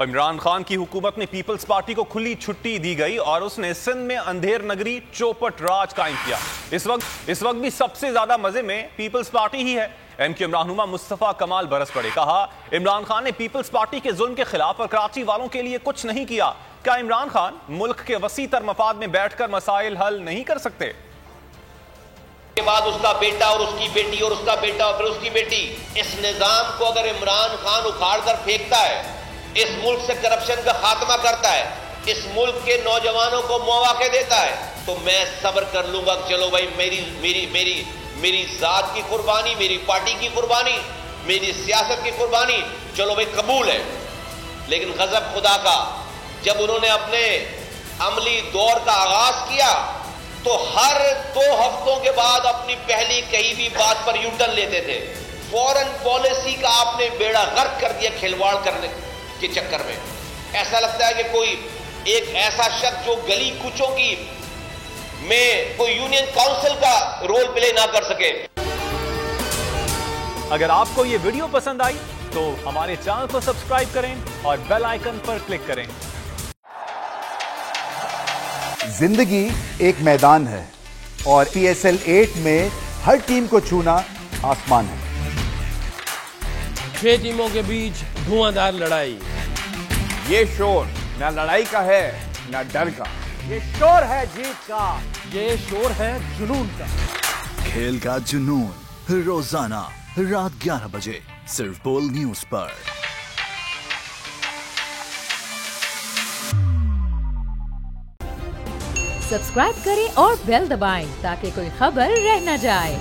और इमरान खान की हुकूमत में पीपल्स पार्टी को खुली छुट्टी दी गई और उसने सिंध में अंधेर नगरी चौपट राज कायम किया। इस वक्त भी सबसे ज्यादा मजे में पीपल्स पार्टी ही है। एमक्यूएम रहनुमा मुस्तफा कमाल बरस पड़े, कहा इमरान खान ने पीपल्स पार्टी के जुल्म के खिलाफ और कराची वालों के लिए कुछ नहीं किया। क्या इमरान खान मुल्क के वसी तर मफाद में बैठकर मसाइल हल नहीं कर सकते? के बाद उसका बेटा और उसकी बेटी और उसका बेटा और फिर उसकी बेटी, इस निजाम को अगर इमरान खान उखाड़ कर फेंकता है, इस मुल्क से करप्शन का खात्मा करता है, इस मुल्क के नौजवानों को मौके देता है, तो मैं सब्र कर लूंगा। चलो भाई, मेरी जात की कुर्बानी, मेरी पार्टी की कुर्बानी, मेरी सियासत की कुर्बानी, चलो भाई कबूल है। लेकिन गजब खुदा का, जब उन्होंने अपने अमली दौर का आगाज किया तो हर 2 हफ्तों के बाद अपनी पहली कही भी बात पर यूटर्न लेते थे। फॉरेन पॉलिसी का आपने बेड़ा गर्क कर दिया खिलवाड़ करने के चक्कर में। ऐसा लगता है कि कोई एक ऐसा शख्स जो गली कूचों की में कोई यूनियन काउंसिल का रोल प्ले ना कर सके। अगर आपको यह वीडियो पसंद आई तो हमारे चैनल को सब्सक्राइब करें और बेल आइकन पर क्लिक करें। जिंदगी एक मैदान है और PSL 8 में हर टीम को छूना आसमान है। 6 टीमों के बीच धुआंधार लड़ाई। ये शोर न लड़ाई का है न डर का, ये शोर है जीत का, ये शोर है जुनून का। खेल का जुनून रोजाना रात 11 बजे सिर्फ बोल न्यूज पर। सब्सक्राइब करें और बेल दबाएं ताकि कोई खबर रह न जाए।